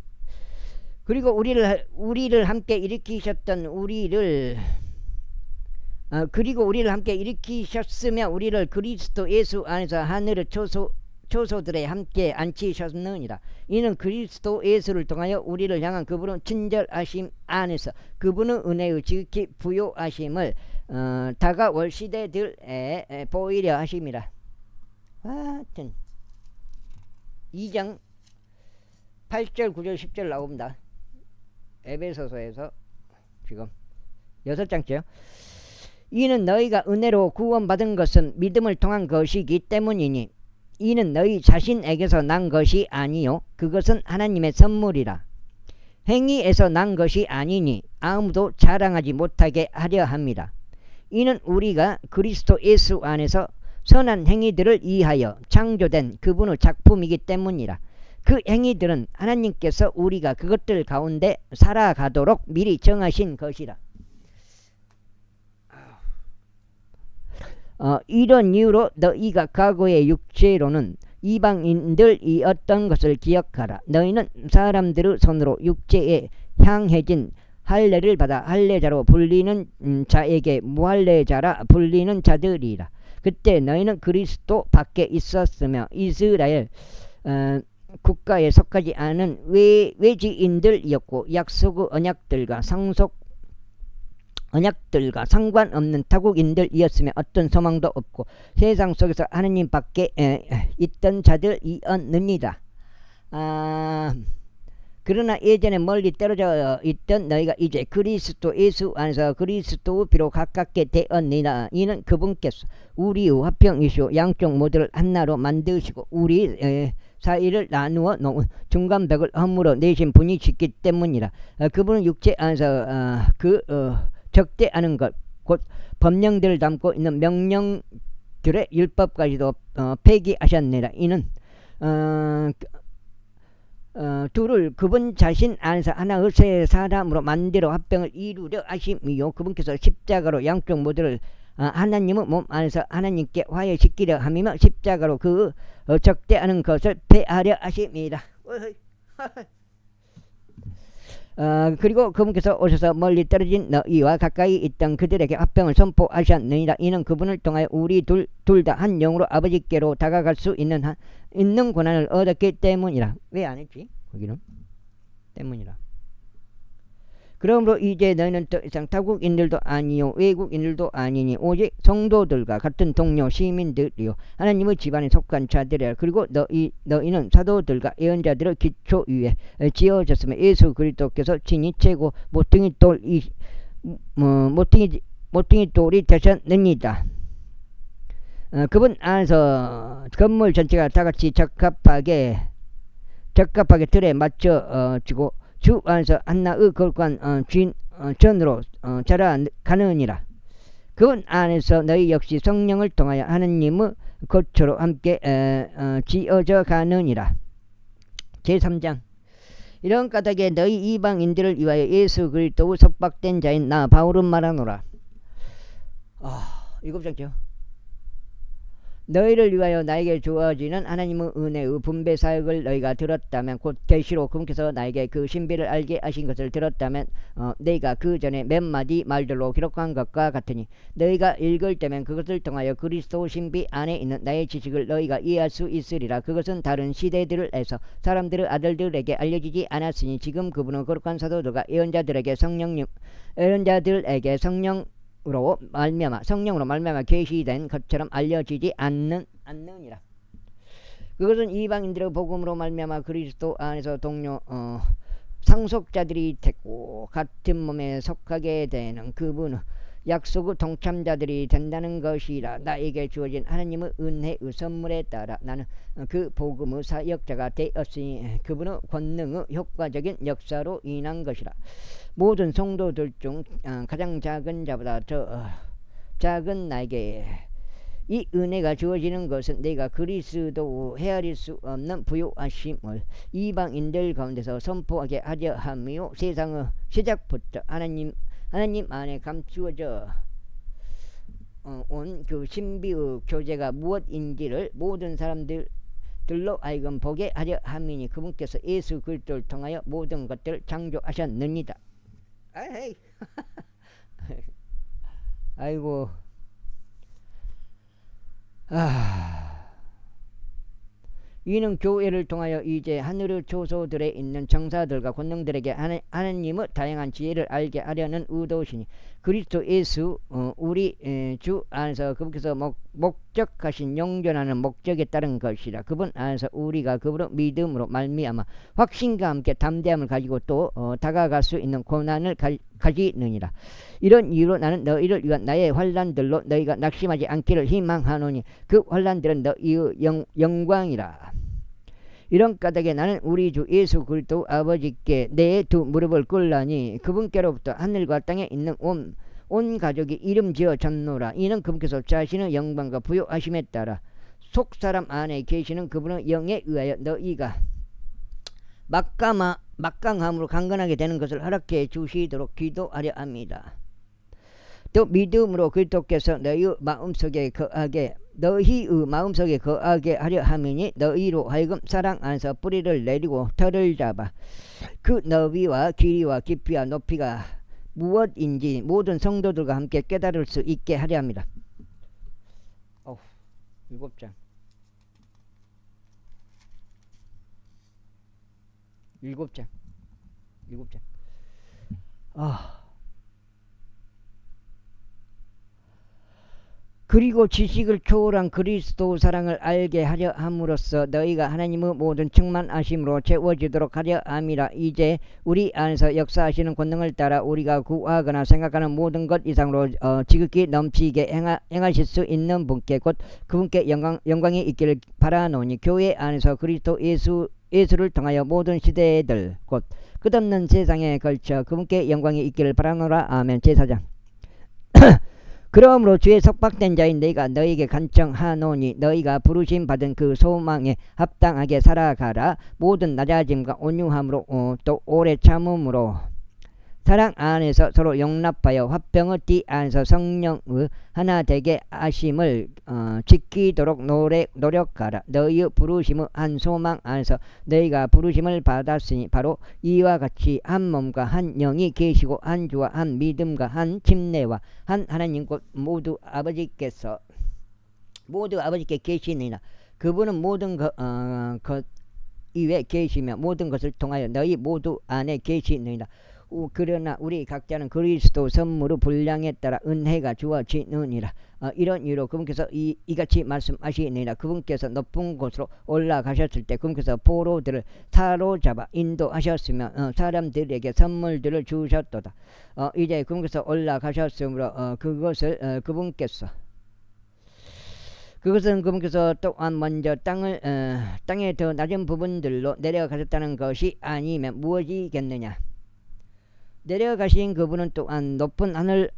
그리고 우리를 함께 일으키셨던 그리고 우리를 함께 일으키셨으며 우리를 그리스도 예수 안에서 하늘의 초소들에 함께 앉히셨느니라. 이는 그리스도 예수를 통하여 우리를 향한 그분의 친절하심 안에서 그분의 은혜의 지극히 부요하심을 다가올 시대들에 보이려 하심이라. 하여튼 2장 8절 9절 10절 나옵니다. 에베소서에서 지금 6장째요. 이는 너희가 은혜로 구원받은 것은 믿음을 통한 것이기 때문이니 이는 너희 자신에게서 난 것이 아니요 그것은 하나님의 선물이라. 행위에서 난 것이 아니니 아무도 자랑하지 못하게 하려 합니다. 이는 우리가 그리스도 예수 안에서 선한 행위들을 위하여 창조된 그분의 작품이기 때문이라. 그 행위들은 하나님께서 우리가 그것들 가운데 살아가도록 미리 정하신 것이라. 이런 이유로 너희가 과거의 육체로는 이방인들이었던 것을 기억하라. 너희는 사람들의 손으로 육체에 향해진 할례를 받아 할례자로 불리는 자에게 무할례자라 불리는 자들이라. 그때 너희는 그리스도 밖에 있었으며 이스라엘 국가에 속하지 않은 외지인들이었고 약속의 언약들과 언약들과 상관없는 타국인들이었으며 어떤 소망도 없고 세상 속에서 하느님 밖에 있던 자들이었느니라. 그러나 예전에 멀리 떨어져 있던 너희가 이제 그리스도 예수 안에서 그리스도의 피로 가깝게 되었느니라. 이는 그분께서 우리의 화평이시오 양쪽 모두를 하나로 만드시고 우리 사이를 나누어 놓은 중간벽을 허물어 내신 분이시기 때문이라. 그분은 육체 안에서 적대하는 것 곧 법령들을 담고 있는 명령들의 율법까지도 폐기하셨느니라. 이는 둘을 그분 자신 안에서 하나의 새 사람으로 만들어 합병을 이루려 하심이요 그분께서 십자가로 양쪽 모두를 하나님의 몸 안에서 하나님께 화해시키려 함이며 십자가로 그 적대하는 것을 폐하려 하심이다. 그리고 그분께서 오셔서 멀리 떨어진 너희와 가까이 있던 그들에게 화평을 선포하셨느니라. 이는 그분을 통하여 우리 둘 다 한 영으로 아버지께로 다가갈 수 있는 권한을 얻었기 때문이라. 왜 안 했지? 거기는 때문이라. 그러므로 이제 너희는 더 이상 타국인들도 아니요 외국인들도 아니니 오직 성도들과 같은 동료 시민들이요 하나님의 집안에 속한 자들이라. 그리고 너희는 사도들과 예언자들의 기초 위에 지어졌으며 예수 그리스도께서 친히 최고 모퉁이 돌이 되셨느니라. 그분 안에서 건물 전체가 다같이 적합하게 틀에 맞춰지고 주 안에서 한나의 거룩한 전으로 자라가느니라. 그분 안에서 너희 역시 성령을 통하여 하느님의 거처로 함께 지어져 가느니라. 제3장. 이런 까닭에 너희 이방인들을 위하여 예수 그리스도의 속박된 자인 나 바울은 말하노라. 7장죠. 너희를 위하여 나에게 주어지는 하나님의 은혜의 분배 사역을 너희가 들었다면 곧 계시로 그분께서 나에게 그 신비를 알게 하신 것을 들었다면 너희가 그 전에 몇 마디 말들로 기록한 것과 같으니 너희가 읽을 때면 그것을 통하여 그리스도 신비 안에 있는 나의 지식을 너희가 이해할 수 있으리라. 그것은 다른 시대들에서 사람들의 아들들에게 알려지지 않았으니 지금 그분은 거룩한 사도들과 예언자들에게 성령으로 성령으로 말미암아 계시된 것처럼 알려지지 않느니라. 그것은 이방인들의 복음으로 말미암아 그리스도 안에서 동료 상속자들이 되고 같은 몸에 속하게 되는 그분은 약속의 동참자들이 된다는 것이라. 나에게 주어진 하나님의 은혜의 선물에 따라 나는 그 복음의 사역자가 되었으니 그분의 권능의 효과적인 역사로 인한 것이라. 모든 성도들 중 가장 작은 자보다 더 작은 나에게 이 은혜가 주어지는 것은 내가 그리스도 헤아릴 수 없는 부요하심을 이방인들 가운데서 선포하게 하려 함이요 세상의 시작부터 하나님 안에 감추어져 온 그 신비의 교제가 무엇인지를 모든 사람들로 하여금 보게 하려 함이니 그분께서 예수 그리스도를 통하여 모든 것들을 창조하셨느니라. 아이 아이고 이는 교회를 통하여 이제 하늘의 초소들에 있는 정사들과 권능들에게 하나님의 다양한 지혜를 알게 하려는 의도시니 그리스도 예수 우리 주 안에서 그분께서 목적하신 용전하는 목적에 따른 것이라. 그분 안에서 우리가 그분의 믿음으로 말미암아 확신과 함께 담대함을 가지고 또 다가갈 수 있는 고난을 가지느니라. 이런 이유로 나는 너희를 위한 나의 환난들로 너희가 낙심하지 않기를 희망하노니 그 환난들은 너희의 영광이라. 이런 까닭에 나는 우리 주 예수 그리스도 아버지께 내 두 무릎을 꿇나니 그분께로부터 하늘과 땅에 있는 온 가족이 이름 지어졌노라. 이는 그분께서 자신의 영광과 부요하심에 따라 속사람 안에 계시는 그분의 영에 의하여 너희가 막강함으로 강건하게 되는 것을 허락해 주시도록 기도하려 합니다. 또 믿음으로 그리스도께서 너희 마음속에 거하게 너희의 마음속에 거하게 하려 함이니 너희로 하여금 사랑 안에서 뿌리를 내리고 털을 잡아 그 너비와 길이와 깊이와 높이가 무엇인지 모든 성도들과 함께 깨달을 수 있게 하려 합니다. 7장 7장 그리고 지식을 초월한 그리스도 사랑을 알게 하려 함으로써 너희가 하나님의 모든 충만하심으로 채워지도록 하려 함이라. 이제 우리 안에서 역사하시는 권능을 따라 우리가 구하거나 생각하는 모든 것 이상으로 지극히 넘치게 행하실 수 있는 분께 곧 그분께 영광이 있기를 바라노니 교회 안에서 그리스도 예수를 통하여 모든 시대들 곧 끝없는 세상에 걸쳐 그분께 영광이 있기를 바라노라. 아멘. 제4장 그러므로 주의 속박된 자인 너희가 너희에게 간청하노니 너희가 부르심 받은 그 소망에 합당하게 살아가라. 모든 낮아짐과 온유함으로 또 오래 참음으로 사랑 안에서 서로 용납하여 화평의 띠 안에서 성령의 하나 되게 하심을 지키도록 노력하라. 너희의 부르심의 한 소망 안에서 너희가 부르심을 받았으니 바로 이와 같이 한 몸과 한 영이 계시고 한 주와 한 믿음과 한 침례와 한 하나님 곧 모두 아버지께 계시느니라. 그분은 모든 것 이외에 계시며 모든 것을 통하여 너희 모두 안에 계시느니라. 그러나 우리 각자는 그리스도 선물의 분량에 따라 은혜가 주어지느니라. 이런 이유로 그분께서 이같이 말씀하시느니라. 그분께서 높은 곳으로 올라가셨을 때 그분께서 포로들을 사로잡아 인도하셨으며 사람들에게 선물들을 주셨도다. 이제 그분께서 올라가셨으므로 그것은 그분께서 또한 먼저 땅의 더 낮은 부분들로 내려가셨다는 것이 아니면 무엇이겠느냐. 내려가신 그분은 또한 높은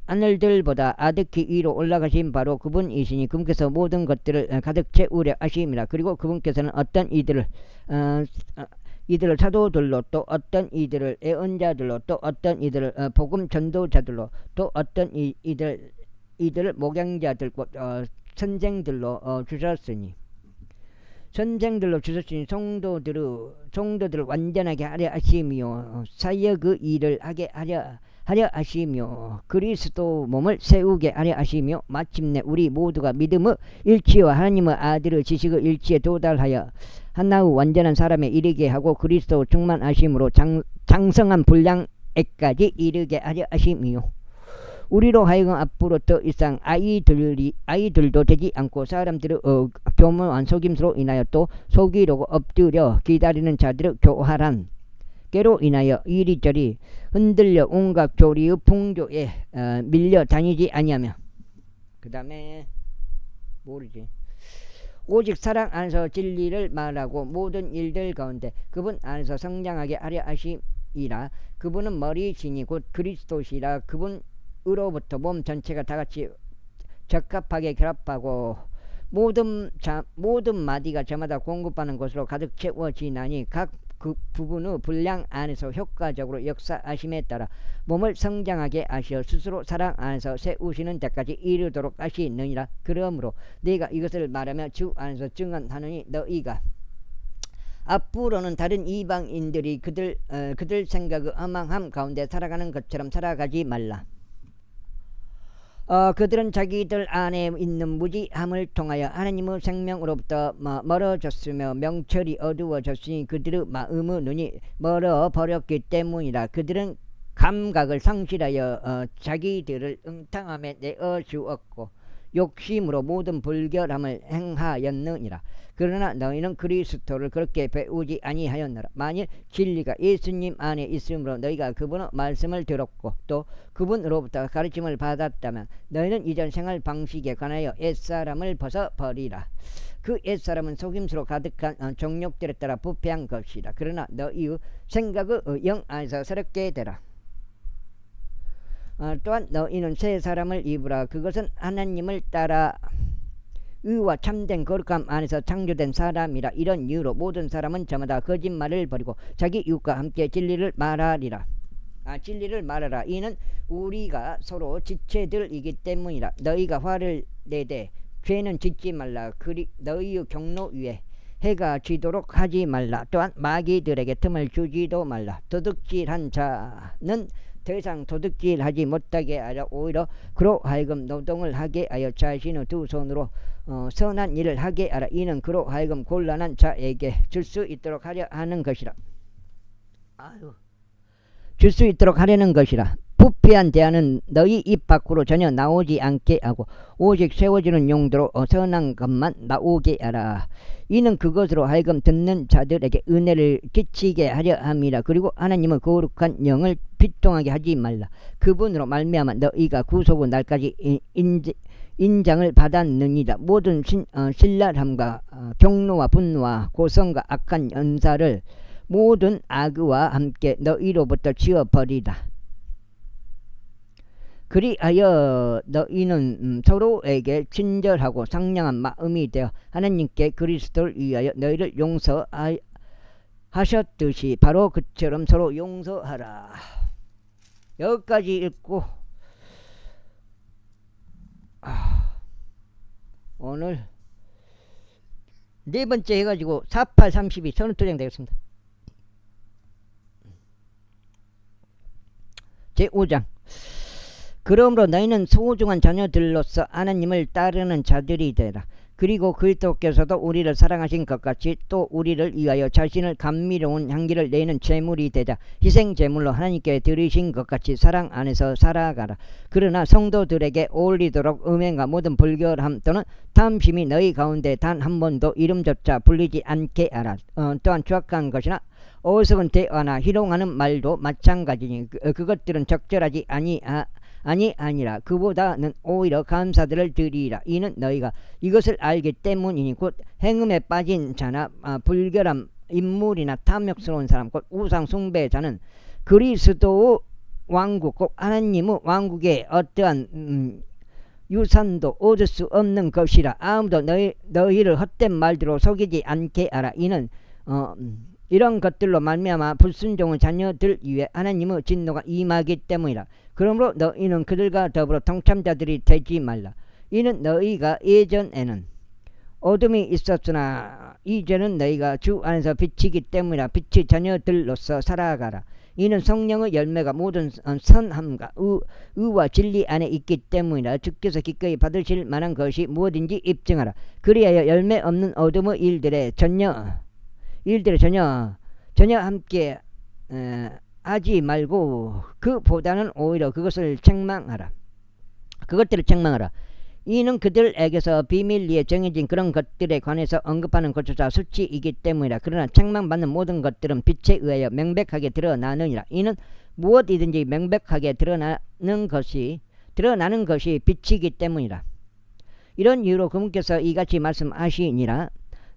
하늘들보다 아득히 위로 올라가신 바로 그분이시니 그분께서 모든 것들을 가득 채우려 하심이라. 그리고 그분께서는 어떤 이들을 사도들로 또 어떤 이들을 예언자들로 또 어떤 이들을 복음 전도자들로 또 어떤 이들을 목양자들 선생들로 주셨으니 성도들을 완전하게 하려 하시며 사역의 일을 하게 하려 하시며 그리스도 몸을 세우게 하려 하시며 마침내 우리 모두가 믿음의 일치와 하나님의 아들의 지식의 일치에 도달하여 하나의 완전한 사람에 이르게 하고 그리스도 충만하심으로 장성한 분량에까지 이르게 하려 하시며 우리로 하여금 앞으로 더 이상 아이들도 되지 않고 사람들의 교묘한 속임수로 인하여 또 속이려고 엎드려 기다리는 자들의 교활한 깨로 인하여 이리저리 흔들려 온갖 교리의 풍조에 밀려 다니지 아니하며 그 다음에 모르지 오직 사랑 안에서 진리를 말하고 모든 일들 가운데 그분 안에서 성장하게 하려 하심이라. 그분은 머리시니 곧 그리스도시라. 그분으로부터 몸 전체가 다같이 적합하게 결합하고 모든 마디가 저마다 공급하는 것으로 가득 채워지나니 각 그 부분의 분량 안에서 효과적으로 역사하심에 따라 몸을 성장하게 하시어 스스로 사랑 안에서 세우시는 데까지 이르도록 하시느니라. 그러므로 네가 이것을 말하며 주 안에서 증언하느니 너희가 앞으로는 다른 이방인들이 그들 생각의 허망함 가운데 살아가는 것처럼 살아가지 말라. 그들은 자기들 안에 있는 무지함을 통하여 하나님의 생명으로부터 멀어졌으며 명철이 어두워졌으니 그들의 마음의 눈이 멀어 버렸기 때문이라. 그들은 감각을 상실하여 자기들을 응탕함에 내어 주었고 욕심으로 모든 불결함을 행하였느니라. 그러나 너희는 그리스도를 그렇게 배우지 아니하였노라. 만일 진리가 예수님 안에 있으므로 너희가 그분의 말씀을 들었고 또 그분으로부터 가르침을 받았다면 너희는 이전 생활 방식에 관하여 옛사람을 벗어버리라. 그 옛사람은 속임수로 가득한 정욕들에 따라 부패한 것이라. 그러나 너희의 생각의 영 안에서 새롭게 되라. 또한 너희는 새 사람을 입으라. 그것은 하나님을 따라 의와 참된 거룩함 안에서 창조된 사람이라. 이런 이유로 모든 사람은 저마다 거짓말을 버리고 자기 이웃과 함께 진리를 말하라. 이는 우리가 서로 지체들이기 때문이라. 너희가 화를 내되 죄는 짓지 말라. 그리 너희의 경로 위에 해가 지도록 하지 말라. 또한 마귀들에게 틈을 주지도 말라. 도둑질한 자는 더 이상 도둑질하지 못하게 하려 오히려 그로 하여금 노동을 하게 하여 자신의 두 손으로 선한 일을 하게 하라. 이는 그로 하여금 곤란한 자에게 줄 수 있도록 하려 하는 것이라. 줄 수 있도록 하려는 것이라. 부패한 대화는 너희 입 밖으로 전혀 나오지 않게 하고 오직 세워주는 용도로 선한 것만 나오게 하라. 이는 그것으로 하여금 듣는 자들에게 은혜를 끼치게 하려 함이라. 그리고 하나님의 거룩한 영을 비통하게 하지 말라. 그분으로 말미암아 너희가 구속의 날까지 인장을 받았느니라. 모든 신랄함과 경노와 분노와 고성과 악한 연사를 모든 악의와 함께 너희로부터 지어버리라. 그리하여 너희는 서로에게 친절하고 상냥한 마음이 되어 하나님께 그리스도를 위하여 너희를 용서하셨듯이 바로 그처럼 서로 용서하라. 여기까지 읽고 오늘 네 번째 해가지고 4832 선언도장 되겠습니다. 제5장. 그러므로 너희는 소중한 자녀들로서 하나님을 따르는 자들이 되라. 그리고 그리스도께서도 우리를 사랑하신 것 같이 또 우리를 위하여 자신을 감미로운 향기를 내는 제물이 되자 희생 제물로 하나님께 드리신 것 같이 사랑 안에서 살아가라. 그러나 성도들에게 어울리도록 음행과 모든 불결함 또는 탐심이 너희 가운데 단 한 번도 이름조차 불리지 않게 하라. 또한 추악한 것이나 어리석은 대화나 희롱하는 말도 마찬가지니 그것들은 적절하지 아니라 그보다는 오히려 감사들을 드리라. 이는 너희가 이것을 알기 때문이니 곧 행음에 빠진 자나 불결한 인물이나 탐욕스러운 사람 곧 우상 숭배자는 그리스도의 왕국 곧 하나님의 왕국의 어떠한 유산도 얻을 수 없는 것이라. 아무도 너희를 헛된 말대로 속이지 않게 하라. 이는 이런 것들로 말미암아 불순종의 자녀들 위에 하나님의 진노가 임하기 때문이라. 그러므로 너희는 그들과 더불어 동참자들이 되지 말라. 이는 너희가 예전에는 어둠이 있었으나 이제는 너희가 주 안에서 빛이기 때문이라. 빛의 자녀들로서 살아가라. 이는 성령의 열매가 모든 선함과 의와 진리 안에 있기 때문이라. 주께서 기꺼이 받으실 만한 것이 무엇인지 입증하라. 그리하여 열매 없는 어둠의 일들에 전혀 함께 하지 말고 그보다는 오히려 그것들을 책망하라. 이는 그들에게서 비밀리에 정해진 그런 것들에 관해서 언급하는 것조차 수치이기 때문이라. 그러나 책망받는 모든 것들은 빛에 의하여 명백하게 드러나느니라. 이는 무엇이든지 명백하게 드러나는 것이 빛이기 때문이라. 이런 이유로 그분께서 이같이 말씀하시니라.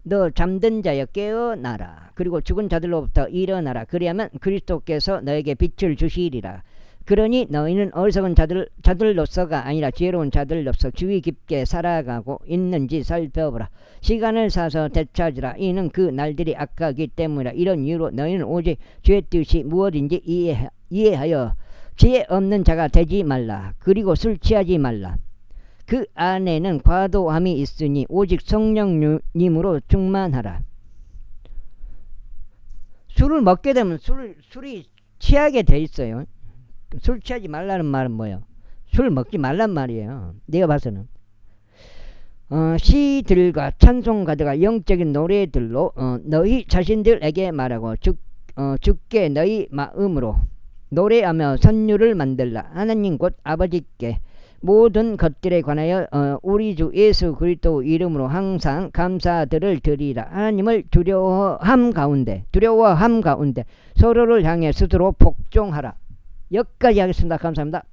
너 잠든 자여 깨어나라. 그리고 죽은 자들로부터 일어나라. 그리하면 그리스도께서 너에게 빛을 주시리라. 그러니 너희는 어리석은 자들로서가 아니라 지혜로운 자들로서 주의 깊게 살아가고 있는지 살펴보라. 시간을 사서 되찾으라. 이는 그 날들이 악하기 때문이라. 이런 이유로 너희는 오직 주의 뜻이 무엇인지 이해하여 지혜 없는 자가 되지 말라. 그리고 술 취하지 말라. 그 안에는 과도함이 있으니 오직 성령님으로 충만하라. 술을 먹게 되면 술이 취하게 돼 있어요. 술 취하지 말라는 말은 뭐예요? 술 먹지 말란 말이에요. 내가 봐서는 시들과 찬송가들과 영적인 노래들로 너희 자신들에게 말하고 주께 너희 마음으로 노래하며 선율을 만들라. 하나님 곧 아버지께 모든 것들에 관하여 우리 주 예수 그리스도 이름으로 항상 감사들을 드리라. 하나님을 두려워함 가운데 서로를 향해 스스로 복종하라. 여기까지 하겠습니다. 감사합니다.